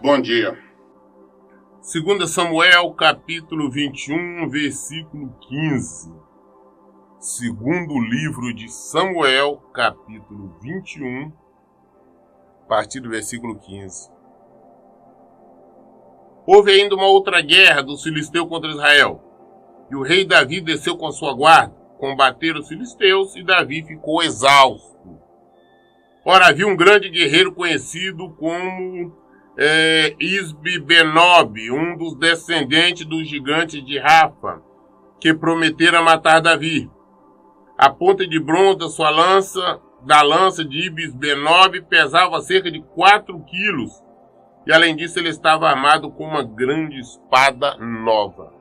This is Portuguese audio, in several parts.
Bom dia. 2 Samuel, capítulo 21, versículo 15. Segundo livro de Samuel, capítulo 21, a partir do versículo 15. Houve ainda uma outra guerra dos filisteus contra Israel. E o rei Davi desceu com a sua guarda, combater os filisteus, e Davi ficou exausto. Ora, havia um grande guerreiro conhecido como Isbi-Benob, um dos descendentes dos gigantes de Rafa, que prometera matar Davi. A ponta de bronze da lança de Isbi-Benob pesava cerca de 4 quilos, e além disso ele estava armado com uma grande espada nova.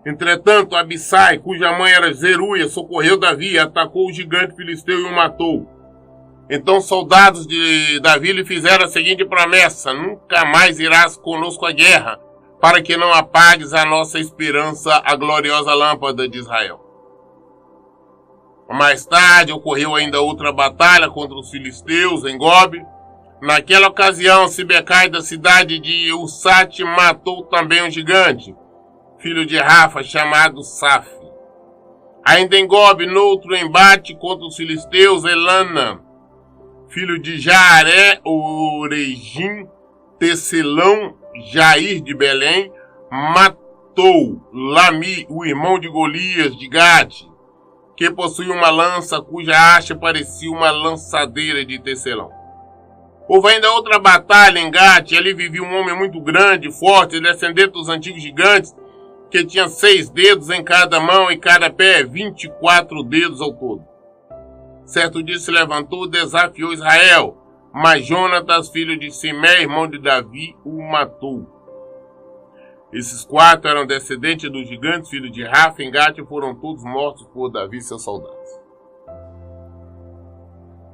Entretanto, Abissai, cuja mãe era Zeruia, socorreu Davi, atacou o gigante filisteu e o matou. Então os soldados de Davi lhe fizeram a seguinte promessa: nunca mais irás conosco à guerra, para que não apagues a nossa esperança, a gloriosa lâmpada de Israel. Mais tarde ocorreu ainda outra batalha contra os filisteus em Gobe. Naquela ocasião, Sibecai da cidade de Usate matou também um gigante, filho de Rafa, chamado Saf. Ainda em Gobe, noutro embate contra os filisteus, Elana, filho de Jaaré, Orejim, Tecelão, Jair de Belém, matou Lami, o irmão de Golias de Gate, que possuía uma lança cuja haste parecia uma lançadeira de tecelão. Houve ainda outra batalha em Gate, e ali vivia um homem muito grande, forte, descendente dos antigos gigantes, que tinha 6 dedos em cada mão e cada pé, 24 dedos ao todo. Certo dia se levantou e desafiou Israel, mas Jonatas, filho de Simei, irmão de Davi, o matou. Esses 4 eram descendentes dos gigantes, filhos de Rafa, em Gate, e foram todos mortos por Davi e seus soldados.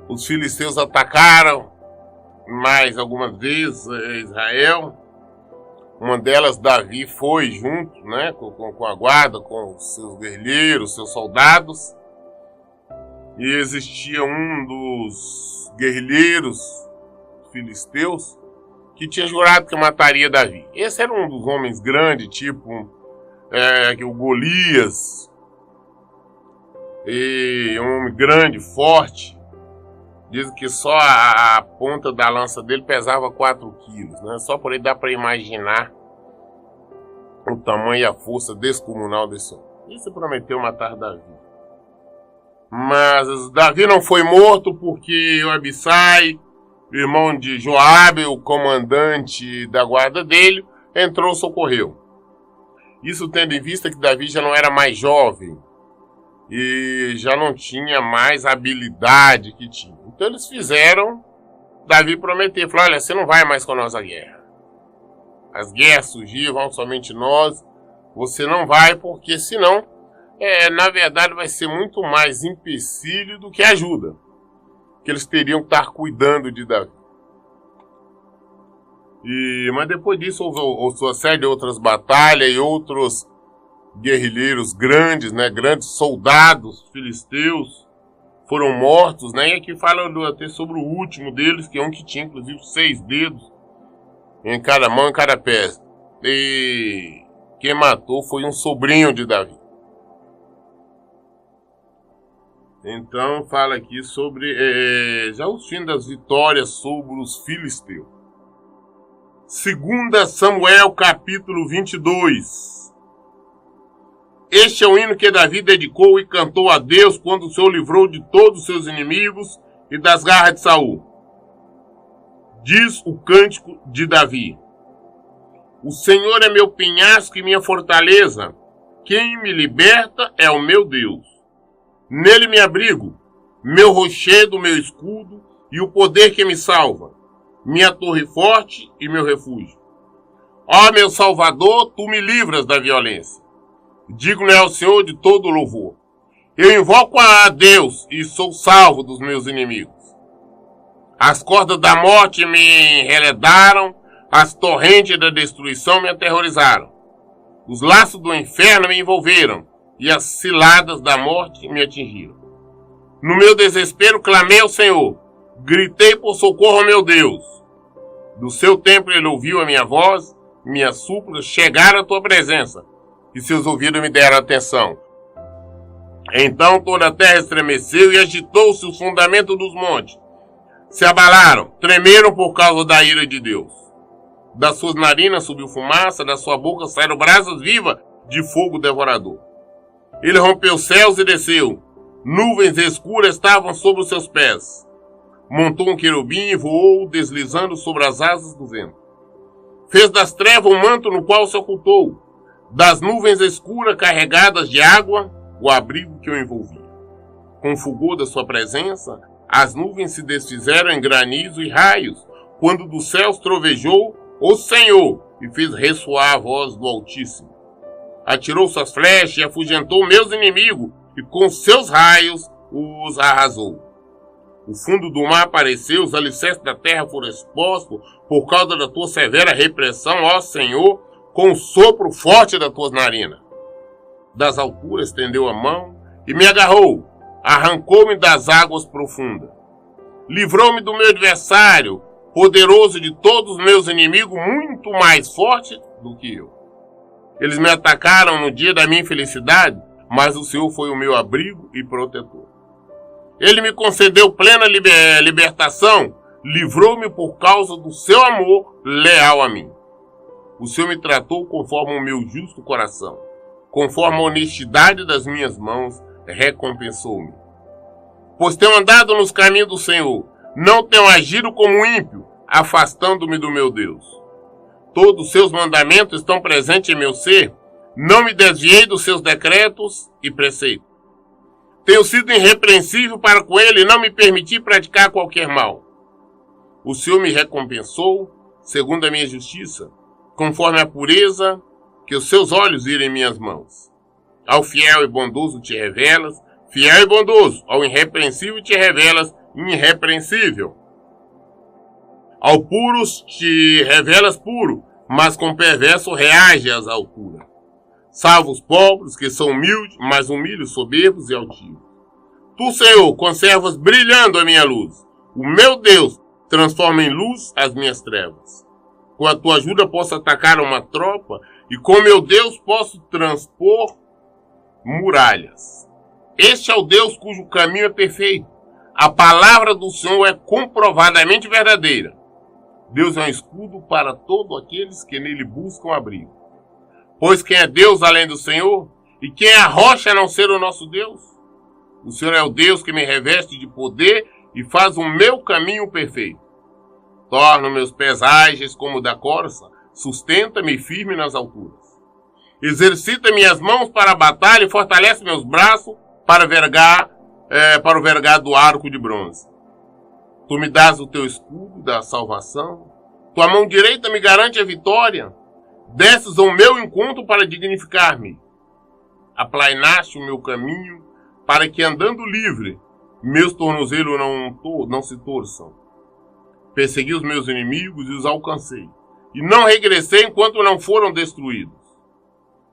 Os filisteus atacaram mais algumas vezes Israel. Uma delas, Davi foi junto, com a guarda, com os seus guerrilheiros, seus soldados. E existia um dos guerrilheiros filisteus que tinha jurado que mataria Davi. Esse era um dos homens grandes, tipo o Golias. E um homem grande, forte. Dizem que só a ponta da lança dele pesava 4 quilos. Só por aí dá para imaginar o tamanho e a força descomunal desse homem. Isso prometeu matar Davi. Mas Davi não foi morto porque o Abissai, irmão de Joabe, o comandante da guarda dele, entrou e socorreu. Isso tendo em vista que Davi já não era mais jovem e já não tinha mais a habilidade que tinha. Então eles fizeram Davi prometer, falou: olha, você não vai mais com nós à guerra. As guerras surgiram, vão somente nós, você não vai, porque senão na verdade vai ser muito mais empecilho do que ajuda, que eles teriam que estar cuidando de Davi. Mas depois disso houve uma série de outras batalhas e outros guerrilheiros grandes, grandes soldados filisteus foram mortos, e aqui fala até sobre o último deles, que é um que tinha inclusive 6 dedos em cada mão e cada pé. E quem matou foi um sobrinho de Davi. Então fala aqui sobre já os fins das vitórias sobre os filisteus. 2 Samuel capítulo 22. Este é o hino que Davi dedicou e cantou a Deus quando o Senhor livrou de todos os seus inimigos e das garras de Saul. Diz o cântico de Davi: o Senhor é meu penhasco e minha fortaleza, quem me liberta é o meu Deus. Nele me abrigo, meu rochedo, meu escudo e o poder que me salva, minha torre forte e meu refúgio. Ó meu Salvador, tu me livras da violência. Digno é o Senhor de todo louvor. Eu invoco a Deus e sou salvo dos meus inimigos. As cordas da morte me enredaram, as torrentes da destruição me aterrorizaram. Os laços do inferno me envolveram, e as ciladas da morte me atingiram. No meu desespero clamei ao Senhor, gritei por socorro ao meu Deus. Do seu templo ele ouviu a minha voz, minhas súplicas chegaram à tua presença, e seus ouvidos me deram atenção. Então toda a terra estremeceu e agitou-se o fundamento dos montes. Se abalaram, tremeram por causa da ira de Deus. Das suas narinas subiu fumaça, da sua boca saíram brasas vivas de fogo devorador. Ele rompeu os céus e desceu. Nuvens escuras estavam sobre os seus pés. Montou um querubim e voou, deslizando sobre as asas do vento. Fez das trevas um manto no qual se ocultou. Das nuvens escuras carregadas de água, o abrigo que o envolvia. Com o fulgor da sua presença, as nuvens se desfizeram em granizo e raios, quando dos céus trovejou o Senhor e fez ressoar a voz do Altíssimo. Atirou suas flechas e afugentou meus inimigos, e com seus raios os arrasou. O fundo do mar apareceu, os alicerces da terra foram expostos por causa da tua severa repressão, ó Senhor, com o sopro forte das tuas narinas. Das alturas estendeu a mão e me agarrou, arrancou-me das águas profundas. Livrou-me do meu adversário, poderoso de todos os meus inimigos, muito mais forte do que eu. Eles me atacaram no dia da minha infelicidade, mas o Senhor foi o meu abrigo e protetor. Ele me concedeu plena libertação, livrou-me por causa do seu amor leal a mim. O Senhor me tratou conforme o meu justo coração, conforme a honestidade das minhas mãos, recompensou-me. Pois tenho andado nos caminhos do Senhor, não tenho agido como ímpio, afastando-me do meu Deus. Todos os seus mandamentos estão presentes em meu ser, não me desviei dos seus decretos e preceitos. Tenho sido irrepreensível para com ele e não me permiti praticar qualquer mal. O Senhor me recompensou, segundo a minha justiça, conforme a pureza que os seus olhos viram em minhas mãos. Ao fiel e bondoso te revelas, fiel e bondoso. Ao irrepreensível te revelas, irrepreensível. Ao puro te revelas puro, mas com perverso reage às alturas. Salva os pobres, que são humildes, mas humilha os soberbos e altivos. Tu, Senhor, conservas brilhando a minha luz. O meu Deus transforma em luz as minhas trevas. Com a tua ajuda posso atacar uma tropa, e com meu Deus posso transpor muralhas. Este é o Deus cujo caminho é perfeito. A palavra do Senhor é comprovadamente verdadeira. Deus é um escudo para todos aqueles que nele buscam abrigo. Pois quem é Deus além do Senhor? E quem é a rocha a não ser o nosso Deus? O Senhor é o Deus que me reveste de poder e faz o meu caminho perfeito. Torna meus pés ágeis como o da corça, sustenta-me firme nas alturas. Exercita minhas mãos para a batalha e fortalece meus braços para o vergar do arco de bronze. Tu me dás o teu escudo da salvação, tua mão direita me garante a vitória. Desces ao meu encontro para dignificar-me. Aplainaste o meu caminho para que, andando livre, meus tornozelos não se torçam. Persegui os meus inimigos e os alcancei, e não regressei enquanto não foram destruídos.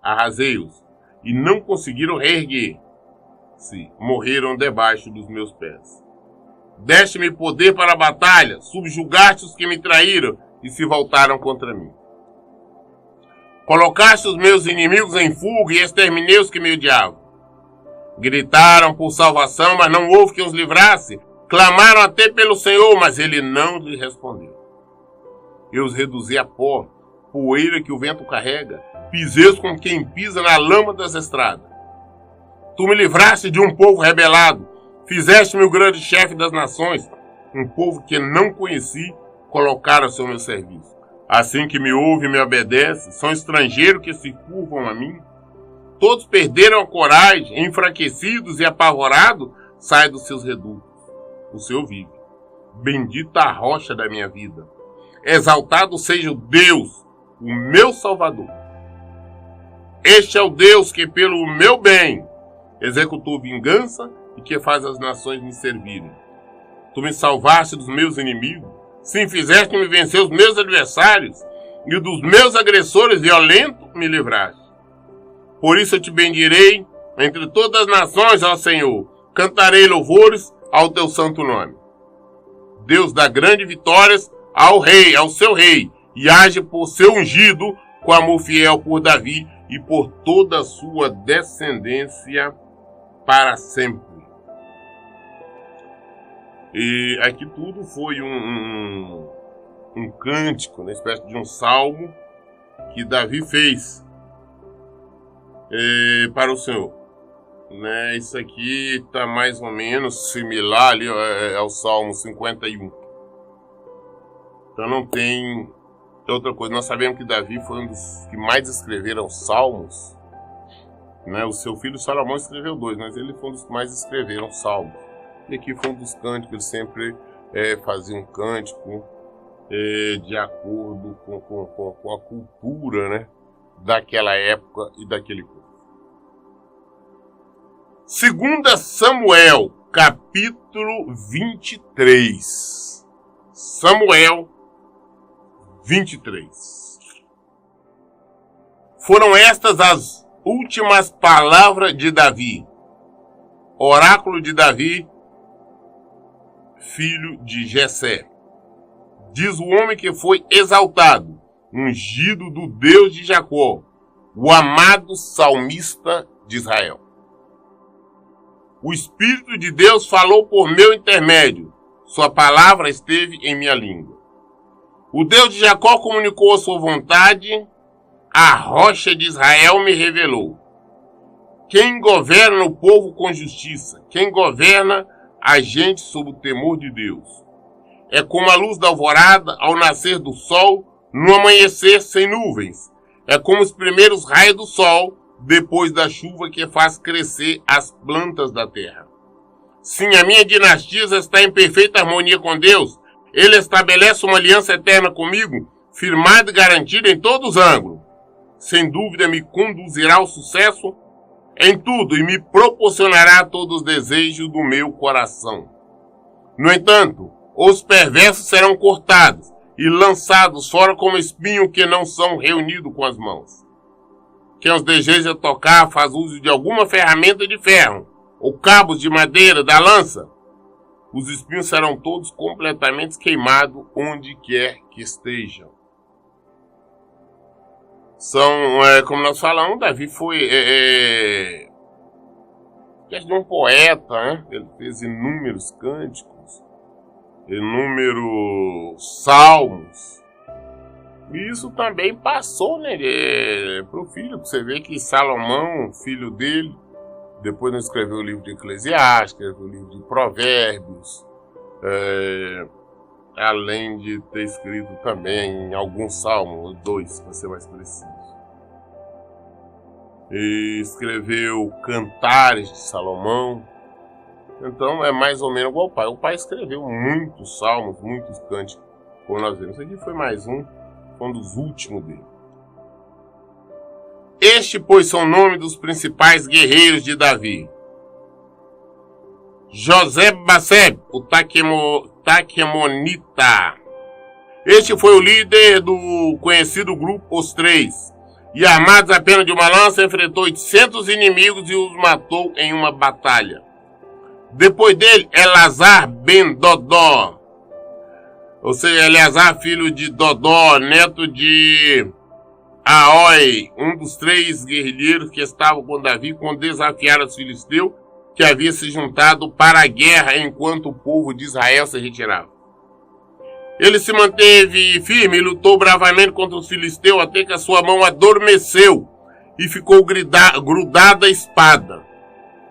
Arrasei-os, e não conseguiram reerguer-se, morreram debaixo dos meus pés. Deste-me poder para a batalha, subjugaste os que me traíram e se voltaram contra mim. Colocaste os meus inimigos em fuga e exterminei os que me odiavam. Gritaram por salvação, mas não houve quem os livrasse. Clamaram até pelo Senhor, mas ele não lhe respondeu. Eu os reduzi a pó, poeira que o vento carrega, pisei-os como quem pisa na lama das estradas. Tu me livraste de um povo rebelado, fizeste-me o grande chefe das nações, um povo que não conheci, colocaram-se ao meu serviço. Assim que me ouve e me obedece, são estrangeiros que se curvam a mim. Todos perderam a coragem, enfraquecidos e apavorados, saem dos seus redutos. O Senhor vive. Bendita a rocha da minha vida. Exaltado seja o Deus, o meu Salvador. Este é o Deus que, pelo meu bem, executou vingança e que faz as nações me servirem. Tu me salvaste dos meus inimigos. Sim, fizeste-me vencer os meus adversários, e dos meus agressores violentos me livraste. Por isso eu te bendirei Entre todas as nações, ó Senhor, cantarei louvores ao teu santo nome. Deus dá grandes vitórias ao rei, ao seu rei, e age por seu ungido com amor fiel por Davi e por toda a sua descendência para sempre. E aqui tudo foi um cântico, uma espécie de um salmo que Davi fez para o Senhor. Né? Isso aqui está mais ou menos similar ali ao Salmo 51. Então não tem outra coisa. Nós sabemos que Davi foi um dos que mais escreveram salmos. Né? O seu filho Salomão escreveu 2, mas ele foi um dos que mais escreveram salmos. E aqui foi um dos cânticos, ele sempre fazia um cântico de acordo com a cultura, né? Daquela época e daquele povo. 2 Samuel, capítulo 23. Samuel 23. Foram estas as últimas palavras de Davi, oráculo de Davi, filho de Jessé. Diz o homem que foi exaltado, ungido do Deus de Jacó, o amado salmista de Israel. O Espírito de Deus falou por meu intermédio, sua palavra esteve em minha língua. O Deus de Jacó comunicou a sua vontade, a rocha de Israel me revelou. Quem governa o povo com justiça, quem governa a gente sob o temor de Deus. É como a luz da alvorada ao nascer do sol, no amanhecer sem nuvens. É como os primeiros raios do sol, depois da chuva que faz crescer as plantas da terra. Sim, a minha dinastia está em perfeita harmonia com Deus. Ele estabelece uma aliança eterna comigo, firmada e garantida em todos os ângulos. Sem dúvida me conduzirá ao sucesso em tudo e me proporcionará todos os desejos do meu coração. No entanto, os perversos serão cortados e lançados fora como espinho que não são reunidos com as mãos. Quem os deseja tocar faz uso de alguma ferramenta de ferro ou cabos de madeira da lança. Os espinhos serão todos completamente queimados onde quer que estejam. Como nós falamos, Davi foi um poeta, né? Ele fez inúmeros cânticos, inúmeros salmos. E isso também passou, né, para o filho. Você vê que Salomão, filho dele, depois não escreveu o livro de Eclesiastes, escreveu o livro de Provérbios, além de ter escrito também alguns salmos, 2, para ser mais preciso. E escreveu Cantares de Salomão. Então é mais ou menos igual o pai. O pai escreveu muitos salmos, muitos cânticos, como nós vemos. Isso aqui foi mais um dos últimos dele. Este, pois, são o nome dos principais guerreiros de Davi. José-Baseb, o Taquemonita. Este foi o líder do conhecido grupo Os Três. E armados apenas de uma lança, enfrentou 800 inimigos e os matou em uma batalha. Depois dele, Eleazar ben Dodó. Ou seja, Eleazar, filho de Dodó, neto de Aoi, um dos 3 guerrilheiros que estavam com Davi quando desafiaram os filisteus, que havia se juntado para a guerra enquanto o povo de Israel se retirava. Ele se manteve firme e lutou bravamente contra os filisteus até que a sua mão adormeceu e ficou grudada à espada.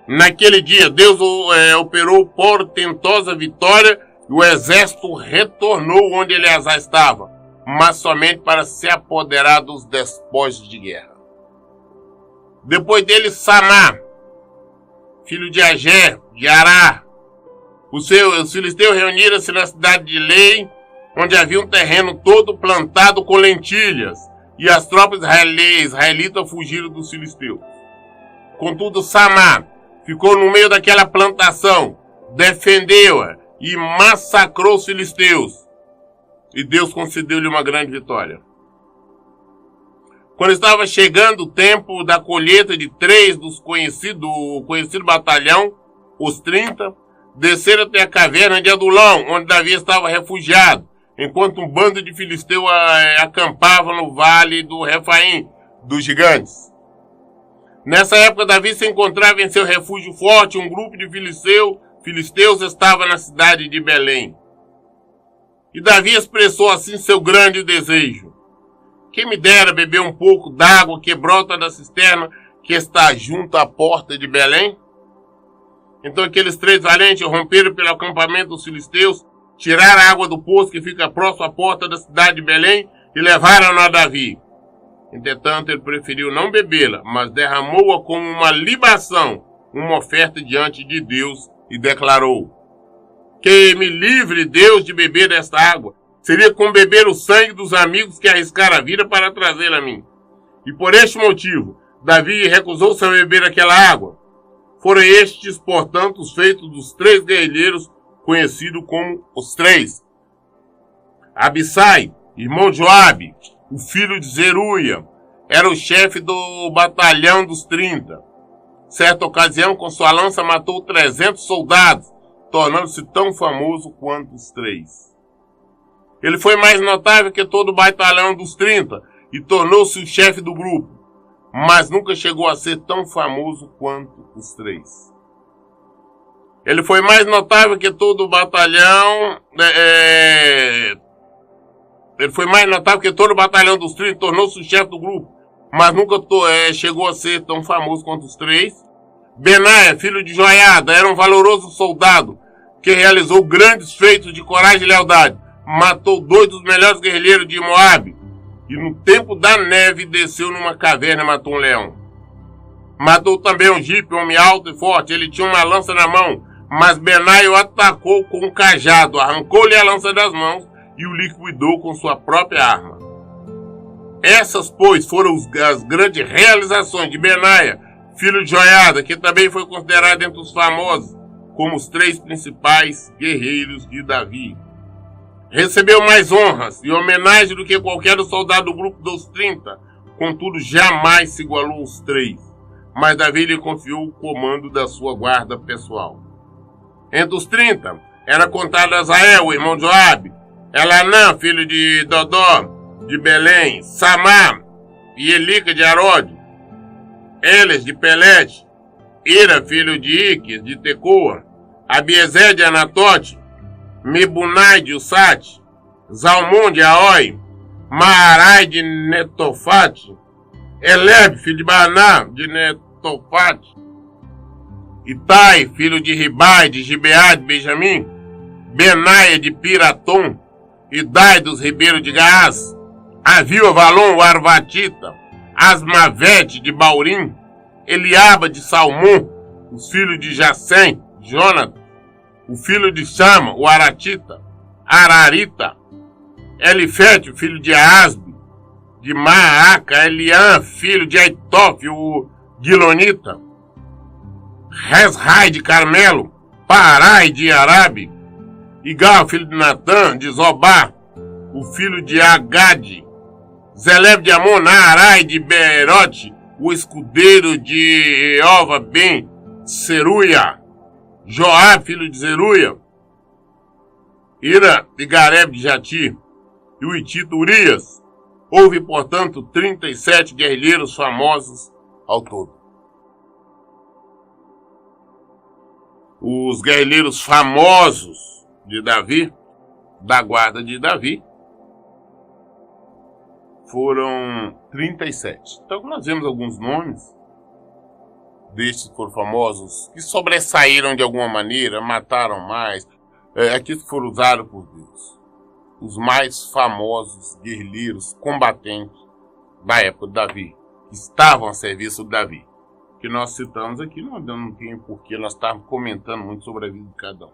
Naquele dia, Deus operou portentosa vitória e o exército retornou onde Eleazar estava, mas somente para se apoderar dos despojos de guerra. Depois dele, Samá, filho de Agé, de Ará. Os filisteus reuniram-se na cidade de Lei, onde havia um terreno todo plantado com lentilhas, e as tropas israelitas fugiram dos filisteus. Contudo, Samá ficou no meio daquela plantação, defendeu-a e massacrou os filisteus. E Deus concedeu-lhe uma grande vitória. Quando estava chegando o tempo da colheita de 3 do conhecido batalhão, os 30, desceram até a caverna de Adulão, onde Davi estava refugiado, enquanto um bando de filisteus acampava no vale do Refaim, dos gigantes. Nessa época, Davi se encontrava em seu refúgio forte. Um grupo de filisteus estava na cidade de Belém. E Davi expressou assim seu grande desejo: quem me dera beber um pouco d'água que brota da cisterna que está junto à porta de Belém? Então aqueles 3 valentes romperam pelo acampamento dos filisteus, tiraram a água do poço que fica próximo à porta da cidade de Belém e levaram-na a Davi. Entretanto, ele preferiu não bebê-la, mas derramou-a como uma libação, uma oferta diante de Deus, e declarou: que me livre Deus de beber desta água. Seria como beber o sangue dos amigos que arriscaram a vida para trazê-la a mim. E por este motivo, Davi recusou-se a beber aquela água. Foram estes, portanto, os feitos dos 3 guerrilheiros, conhecidos como os 3. Abissai, irmão de Joabe, o filho de Zeruia, era o chefe do batalhão dos 30. Certa ocasião, com sua lança, matou 300 soldados, tornando-se tão famoso quanto os 3. Ele foi mais notável que todo o batalhão dos 30 e tornou-se o chefe do grupo, mas nunca chegou a ser tão famoso quanto os 3. Ele foi mais notável que todo o batalhão... Ele foi mais notável que todo o batalhão dos 30 e tornou-se o chefe do grupo, mas nunca chegou a ser tão famoso quanto os 3. Benaia, filho de Joiada, era um valoroso soldado que realizou grandes feitos de coragem e lealdade. Matou 2 dos melhores guerrilheiros de Moabe e no tempo da neve desceu numa caverna e matou um leão. Matou também um jipe, um homem alto e forte. Ele tinha uma lança na mão, mas Benaia o atacou com um cajado, arrancou-lhe a lança das mãos e o liquidou com sua própria arma. Essas, pois, foram as grandes realizações de Benaia, filho de Joiada, que também foi considerado entre os famosos como os 3 principais guerreiros de Davi. Recebeu mais honras e homenagem do que qualquer soldado do grupo dos 30, contudo jamais se igualou aos 3, mas Davi lhe confiou o comando da sua guarda pessoal. Entre os 30, era contado Azael, o irmão de Joabe, Elanã, filho de Dodó, de Belém, Samá e Elica de Arode, Eles de Pelete, Ira, filho de Iques, de Tecoa, Abiezer de Anatote, Mebunai de Usate, Zalmon de Aoi, Maarai de Netofate, Eleb, filho de Baná, de Netofate, Itai, filho de Ribai, de Gibeá, de Benjamim, Benaia de Piratom, Idai dos ribeiros de Gaás, Avil Valon, o Arvatita, Asmavete de Baurim, Eliaba de Salmão, os filhos de Jacém, Jonathan, o filho de Sama, o Aratita, Ararita, Elifete, o filho de Asbe, de Maaca, Eliã, filho de Aitof, o Gilonita, Resrai de Carmelo, Parai de Arabe, Igal, filho de Natã, de Zobá, o filho de Agade, Zeleb de Amon, Naarai de Beerote, o escudeiro de Eova ben Seruia, Joab, filho de Zeruia, Ira de Gareb de Jati, e o hitita Urias. Houve, portanto, 37 guerrilheiros famosos ao todo. Os guerrilheiros famosos de Davi, da guarda de Davi, foram 37. Então nós vemos alguns nomes destes que foram famosos, que sobressaíram de alguma maneira, mataram mais, aqueles que foram usados por Deus. Os mais famosos guerrilheiros combatentes da época de Davi, que estavam a serviço de Davi, que nós citamos aqui, não tem porquê, nós estávamos comentando muito sobre a vida de cada um.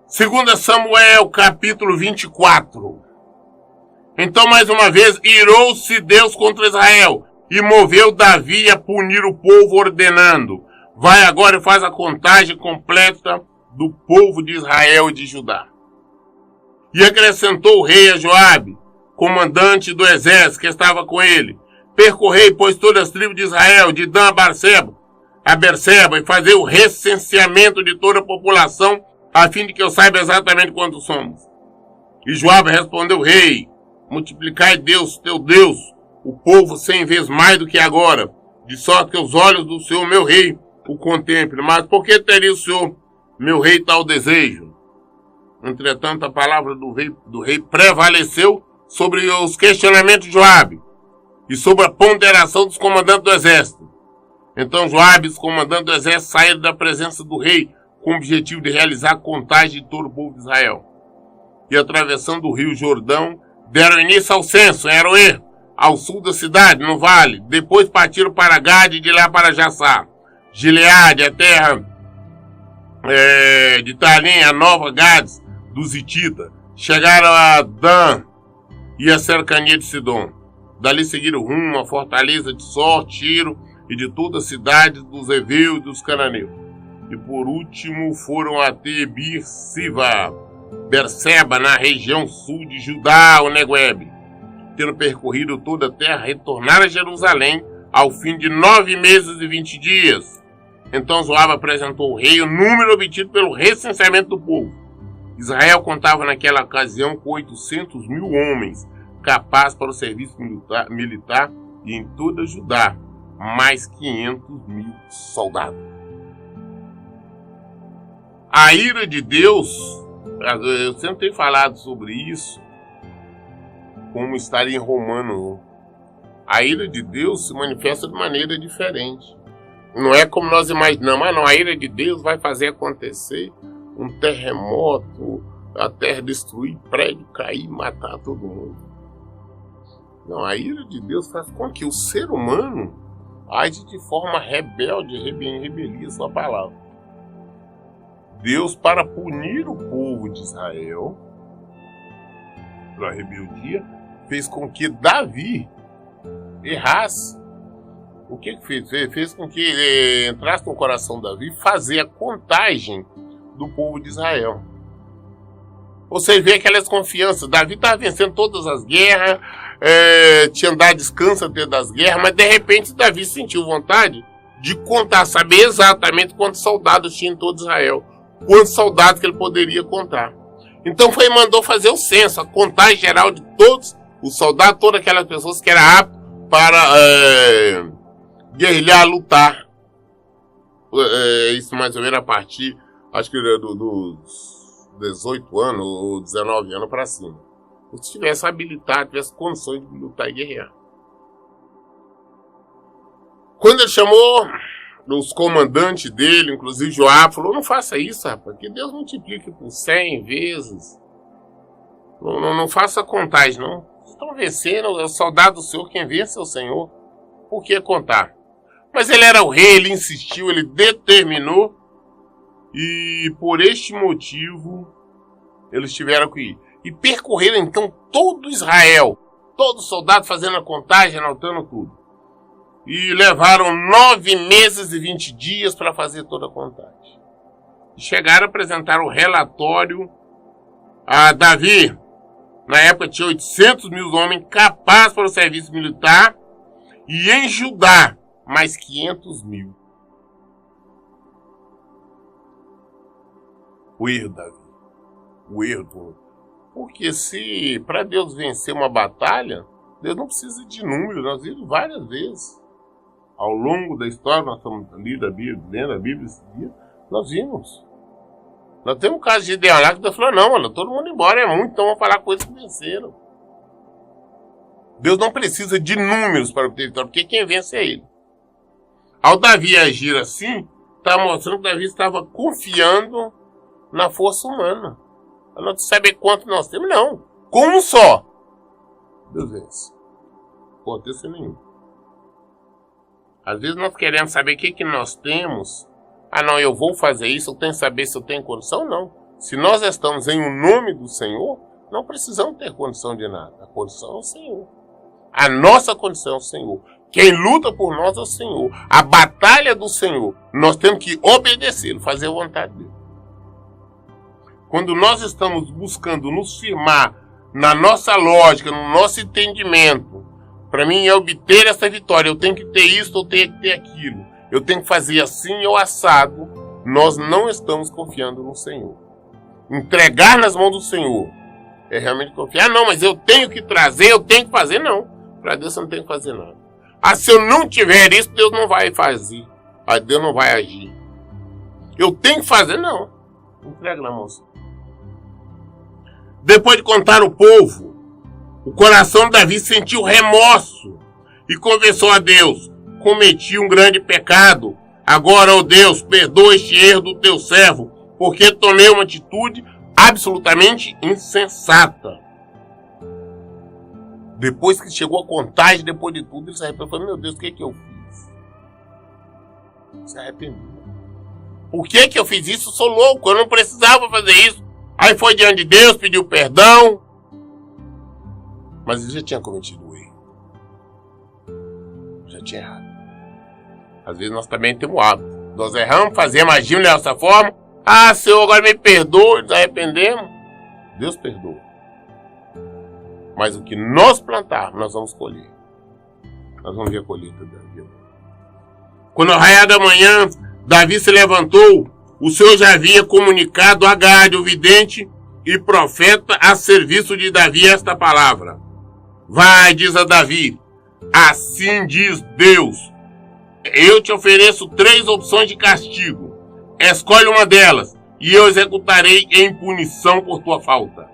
2 Samuel, capítulo 24. Então, mais uma vez, irou-se Deus contra Israel e moveu Davi a punir o povo, ordenando: vai agora e faz a contagem completa do povo de Israel e de Judá. E acrescentou o rei a Joabe: comandante do exército que estava com ele: percorrei, pois, todas as tribos de Israel, de Dan a Berseba, e fazer o recenseamento de toda a população, a fim de que eu saiba exatamente quantos somos. E Joabe respondeu: rei, multiplicai Deus, teu Deus, o povo 100 vezes mais do que agora, de sorte que os olhos do Senhor, meu rei, o contemplem. Mas por que teria o Senhor, meu rei, tal desejo? Entretanto, a palavra do rei prevaleceu sobre os questionamentos de Joabe e sobre a ponderação dos comandantes do exército. Então Joabe e os comandantes do exército saíram da presença do rei com o objetivo de realizar a contagem de todo o povo de Israel. E atravessando o rio Jordão, deram início ao censo em Aroer, ao sul da cidade, no vale. Depois partiram para Gade e de lá para Jassá, Gileade, a terra de Tarim, a nova Gades dos Hititas. Chegaram a Dan e a cercania de Sidom. Dali seguiram rumo à fortaleza de Sor, Tiro e de toda a cidade dos heveus e dos cananeus. E por último foram até Bir-Siva, Berseba, na região sul de Judá, o Negueb. Tendo percorrido toda a terra, retornaram a Jerusalém ao fim de 9 meses e 20 dias. Então Joabe apresentou ao rei o número obtido pelo recenseamento do povo. Israel contava naquela ocasião com 800 mil homens, capazes para o serviço militar, e em toda Judá, mais 500 mil soldados. A ira de Deus, eu sempre tenho falado sobre isso, como estaria em Romano. A ira de Deus se manifesta de maneira diferente. Não é como nós imaginamos: não, a ira de Deus vai fazer acontecer um terremoto, a terra destruir, prédio cair, matar todo mundo. Não, a ira de Deus faz com que o ser humano age de forma rebelde, em rebelia à sua palavra. Deus, para punir o povo de Israel pela rebeldia, fez com que Davi errasse. O que fez? Fez com que entrasse no coração de Davi fazer a contagem do povo de Israel. Você vê aquela desconfiança. Davi estava vencendo todas as guerras, tinha dado descanso até das guerras, mas de repente Davi sentiu vontade de contar, saber exatamente quantos soldados tinha em todo Israel, quantos soldados que ele poderia contar. Então mandou fazer o censo, a contagem geral de todos os soldados, todas aquelas pessoas que eram aptas para guerrilhar, lutar. Isso mais ou menos a partir, acho que dos 18 anos ou 19 anos para cima. Se tivesse habilitado, tivesse condições de lutar e guerrear. Quando ele chamou os comandantes dele, inclusive Joabe, falou: não faça isso, rapaz, que Deus multiplique por 100 vezes. Não faça contagem, não. Estão vencendo, é o soldado do Senhor, quem vence é o Senhor. Por que contar? Mas ele era o rei, ele insistiu, ele determinou, e por este motivo eles tiveram que ir. E percorreram então todo Israel, todo soldado fazendo a contagem, anotando tudo. E levaram 9 meses e 20 dias para fazer toda a contagem. E chegaram a apresentar o relatório a Davi. Na época tinha 800 mil homens capazes para o serviço militar, e em Judá mais 500 mil. O erro, Davi. O erro. Porque se para Deus vencer uma batalha, Deus não precisa de números. Nós vimos várias vezes. Ao longo da história, nós estamos lendo a Bíblia esse dia, nós vimos. Nós temos um caso de Gideão lá que Deus falou: não, mano, todo mundo embora, é muito, então vamos falar coisas que venceram. Deus não precisa de números para obter vitória, porque quem vence é Ele. Ao Davi agir assim, está mostrando que Davi estava confiando na força humana. Para não saber quanto nós temos, não. Com um só, Deus vence. Contexto nenhum. Às vezes nós queremos saber o que nós temos. Ah, não, eu vou fazer isso, eu tenho que saber se eu tenho condição. Não. Se nós estamos em o nome do Senhor, não precisamos ter condição de nada. A condição é o Senhor. A nossa condição é o Senhor. Quem luta por nós é o Senhor. A batalha do Senhor. Nós temos que obedecê-lo, fazer a vontade dele. Quando nós estamos buscando nos firmar na nossa lógica, no nosso entendimento, para mim obter essa vitória, eu tenho que ter isso, eu tenho que ter aquilo, eu tenho que fazer assim ou assado, nós não estamos confiando no Senhor. Entregar nas mãos do Senhor é realmente confiar. Não, mas eu tenho que trazer, eu tenho que fazer. Não, para Deus você não tem que fazer nada. Se eu não tiver isso, Deus não vai fazer. Deus não vai agir. Eu tenho que fazer, não. Entrega na mão. Depois de contar o povo, o coração de Davi sentiu remorso e confessou a Deus: cometi um grande pecado. Agora, ó Deus, perdoa este erro do teu servo, porque tomei uma atitude absolutamente insensata. Depois que chegou a contagem, depois de tudo, ele se arrependeu. Falou: meu Deus, o que eu fiz? Se arrependeu. Por que eu fiz isso? Eu sou louco, eu não precisava fazer isso. Aí foi diante de Deus, pediu perdão. Mas ele já tinha cometido o erro. Já tinha errado. Às vezes nós também temos hábito. Nós erramos, fazemos, agimos dessa forma. Senhor, agora me perdoa, nos arrependemos. Deus perdoa. Mas o que nós plantarmos, nós vamos colher. Nós vamos ver a colheita da vida. Quando ao raiar da manhã, Davi se levantou, o Senhor já havia comunicado a Gade, o vidente e profeta, a serviço de Davi esta palavra. Vai, diz a Davi, assim diz Deus, eu te ofereço 3 opções de castigo. Escolhe uma delas, e eu executarei em punição por tua falta.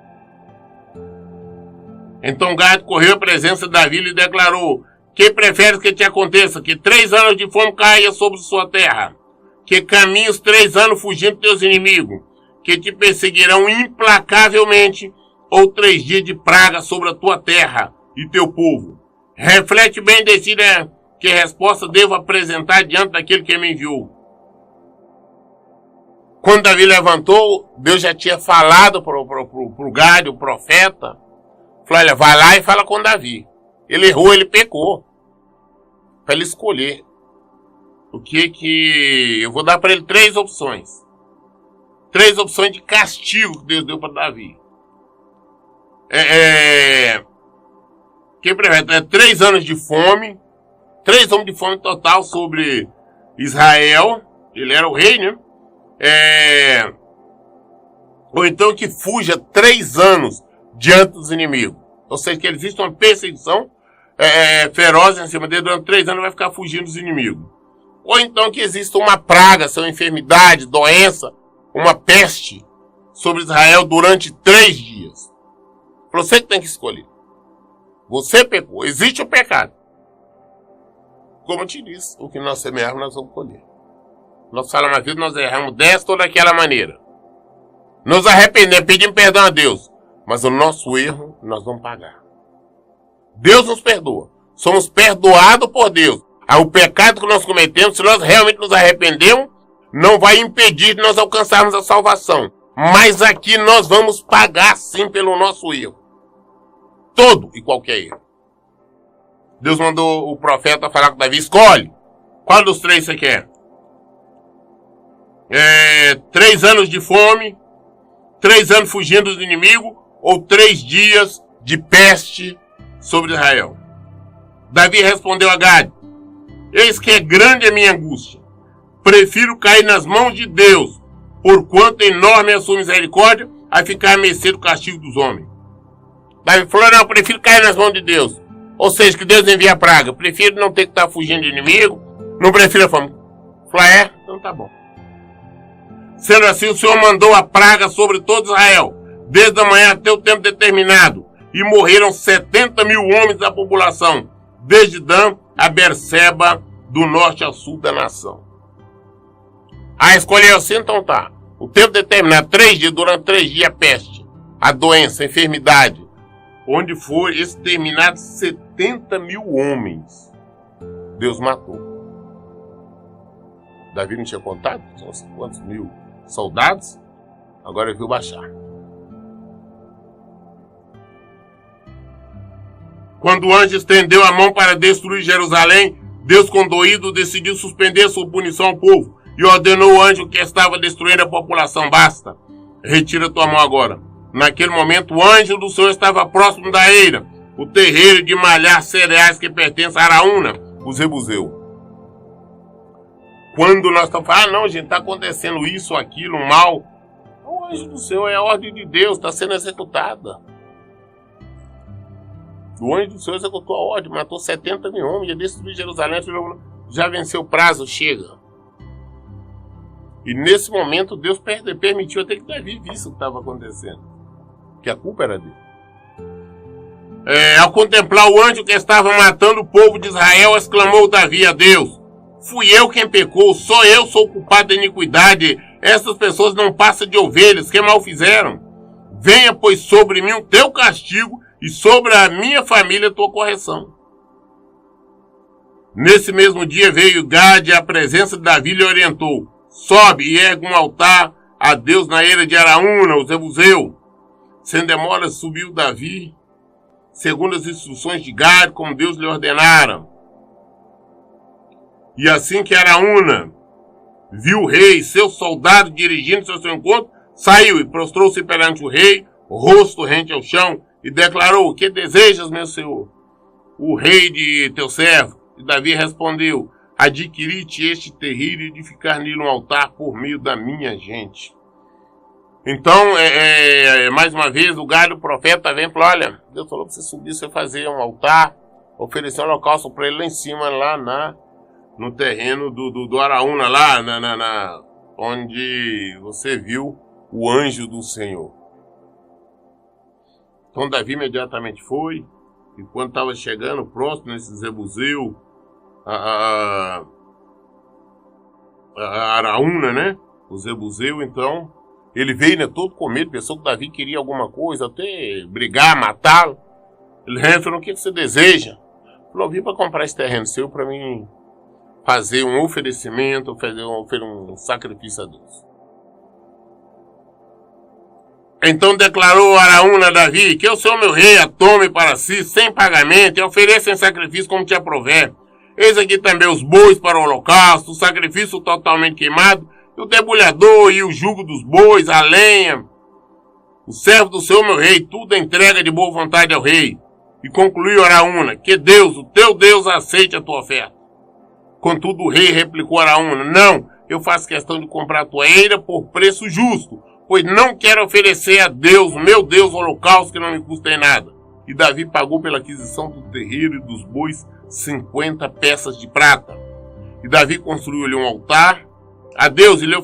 Então Gade correu à presença de Davi e lhe declarou: que preferes que te aconteça? Que 3 anos de fome caia sobre sua terra? Que caminhes 3 anos fugindo dos teus inimigos? Que te perseguirão implacavelmente? Ou 3 dias de praga sobre a tua terra e teu povo? Reflete bem e decida que resposta devo apresentar diante daquele que me enviou. Quando Davi levantou, Deus já tinha falado para o Gade, o profeta. Falou: olha, vai lá e fala com Davi. Ele errou, ele pecou. Para ele escolher. O que eu vou dar para ele 3 opções. 3 opções de castigo que Deus deu para Davi. Quem prefere? 3 anos de fome. 3 anos de fome total sobre Israel. Ele era o rei, né? Ou então que fuja 3 anos diante dos inimigos. Ou seja, que existe uma perseguição feroz em cima dele. Durante 3 anos vai ficar fugindo dos inimigos. Ou então que exista uma praga, uma enfermidade, doença, uma peste sobre Israel durante 3 dias. Você que tem que escolher. Você pecou. Existe o pecado. Como eu te disse, o que nós semearmos, nós vamos colher. Nós falamos a vida, nós erramos desta ou daquela maneira. Nos arrependemos, pedimos perdão a Deus. Mas o nosso erro, nós vamos pagar. Deus nos perdoa. Somos perdoados por Deus. O pecado que nós cometemos, se nós realmente nos arrependemos, não vai impedir de nós alcançarmos a salvação. Mas aqui nós vamos pagar sim pelo nosso erro. Todo e qualquer erro. Deus mandou o profeta falar com Davi: escolhe. Qual dos 3 você quer? 3 anos de fome, 3 anos fugindo dos inimigos, ou 3 dias de peste sobre Israel? Davi respondeu a Gade: eis que é grande a minha angústia. Prefiro cair nas mãos de Deus, porquanto enorme é a sua misericórdia, a ficar à mercê do castigo dos homens. Davi falou: não, eu prefiro cair nas mãos de Deus. Ou seja, que Deus envia a praga. Prefiro não ter que estar fugindo de inimigo. Não prefiro a fome. Falou: então tá bom. Sendo assim, o Senhor mandou a praga sobre todo Israel, desde a manhã até o tempo determinado, e morreram 70 mil homens da população, desde Dan a Berseba, do norte ao sul da nação. Escolheu assim, então tá. O tempo determinado, 3 dias, durante 3 dias, a peste, a doença, a enfermidade, onde foi exterminado 70 mil homens. Deus matou. Davi não tinha contado? Tinha quantos mil soldados? Agora ele viu baixar. Quando o anjo estendeu a mão para destruir Jerusalém, Deus, condoído, decidiu suspender sua punição ao povo e ordenou o anjo que estava destruindo a população: basta, retira tua mão agora. Naquele momento, o anjo do Senhor estava próximo da eira, o terreiro de malhar cereais que pertence a Araúna, o Zebuseu. Quando nós estamos falando, não, gente, está acontecendo isso, aquilo, um mal, o anjo do Senhor é a ordem de Deus, está sendo executada. O anjo do Senhor executou a ordem, matou 70 mil homens, ia destruir Jerusalém, já venceu o prazo, chega. E nesse momento Deus permitiu até que Davi visse o que estava acontecendo, que a culpa era dele. Ao contemplar o anjo que estava matando o povo de Israel, exclamou Davi a Deus: fui eu quem pecou, só eu sou culpado da iniquidade. Essas pessoas não passam de ovelhas, que mal fizeram? Venha, pois, sobre mim o teu castigo e sobre a minha família a tua correção. Nesse mesmo dia veio Gade à presença de Davi e lhe orientou: sobe e ergue um altar a Deus na eira de Araúna, o Zebuseu. Sem demora subiu Davi, segundo as instruções de Gade, como Deus lhe ordenara. E assim que Araúna viu o rei e seus soldados dirigindo-se ao seu encontro, saiu e prostrou-se perante o rei, rosto rente ao chão, e declarou: o que desejas, meu senhor? O rei de teu servo. E Davi respondeu: adquiri-te este terreiro e edificar nele um altar por meio da minha gente. Então, mais uma vez, o Gade, o profeta, vem e fala: olha, Deus falou para você subir, você fazer um altar, oferecer um holocausto para ele lá em cima, lá no terreno do Araúna, lá onde você viu o anjo do Senhor. Então Davi imediatamente foi, e quando estava chegando próximo nesse Zebuseu, a Araúna, né? O Zebuseu, então, ele veio, né, todo com medo, pensou que Davi queria alguma coisa, até brigar, matá-lo. Ele falou: o que você deseja? Ele falou: vim para comprar esse terreno seu para mim fazer um oferecimento, fazer um sacrifício a Deus. Então declarou Araúna a Davi: que o Senhor meu rei a tome para si sem pagamento e ofereça em sacrifício como te aprover. Eis aqui também os bois para o holocausto, o sacrifício totalmente queimado, e o debulhador e o jugo dos bois, a lenha. O servo do Senhor meu rei, tudo entrega de boa vontade ao rei. E concluiu Araúna: que Deus, o teu Deus, aceite a tua oferta. Contudo o rei replicou a Araúna: não, eu faço questão de comprar a tua eira por preço justo, pois não quero oferecer a Deus, meu Deus, holocausto que não me custa em nada. E Davi pagou pela aquisição do terreiro e dos bois 50 peças de prata. E Davi construiu-lhe um altar a Deus e lhe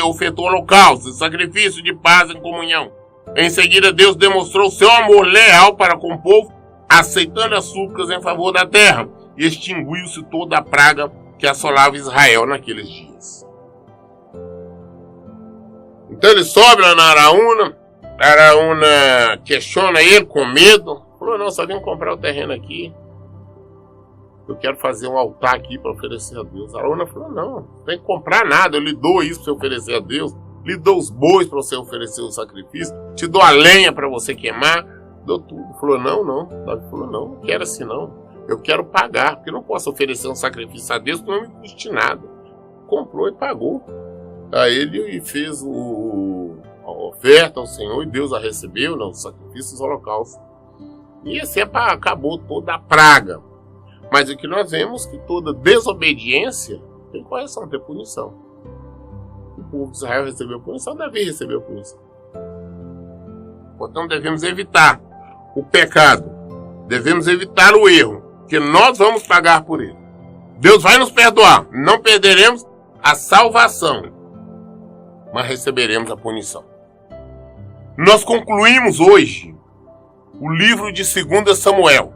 ofertou holocausto e sacrifício de paz em comunhão. Em seguida Deus demonstrou seu amor leal para com o povo, aceitando as súplicas em favor da terra, e extinguiu-se toda a praga que assolava Israel naqueles dias. Então ele sobe lá na Araúna. Araúna questiona ele com medo. Falou: não, só vim comprar o terreno aqui. Eu quero fazer um altar aqui para oferecer a Deus. Araúna falou: não, não tem que comprar nada. Eu lhe dou isso para você oferecer a Deus. Lhe dou os bois para você oferecer o sacrifício. Te dou a lenha para você queimar. Dou tudo. Falou: não. Davi falou: não quero assim não. Eu quero pagar, porque eu não posso oferecer um sacrifício a Deus que não me custe nada. Comprou e pagou. Aí ele fez a oferta ao Senhor e Deus a recebeu, os sacrifícios, os holocaustos. E assim acabou toda a praga. Mas o que nós vemos que toda desobediência tem correção, tem punição. O povo de Israel recebeu punição, Davi recebeu punição. Portanto, devemos evitar o pecado, devemos evitar o erro, que nós vamos pagar por ele. Deus vai nos perdoar, não perderemos a salvação, mas receberemos a punição. Nós concluímos hoje o livro de 2 Samuel.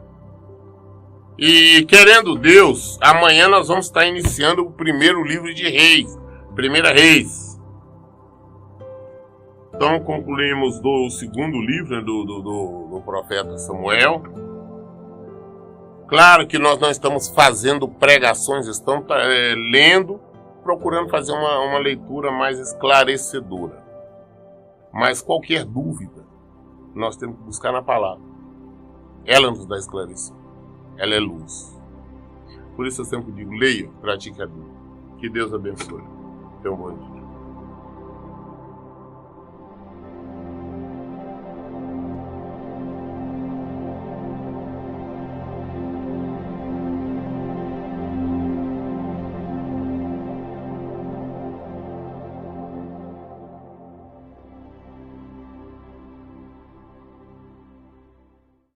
E querendo Deus, amanhã nós vamos estar iniciando o primeiro livro de Reis, 1 Reis. Então concluímos do segundo livro do profeta Samuel. Claro que nós não estamos fazendo pregações, estamos lendo, procurando fazer uma leitura mais esclarecedora. Mas qualquer dúvida, nós temos que buscar na palavra. Ela nos dá esclarecimento. Ela é luz. Por isso eu sempre digo: leia, pratique a Bíblia. Que Deus abençoe. Tenha um bom dia.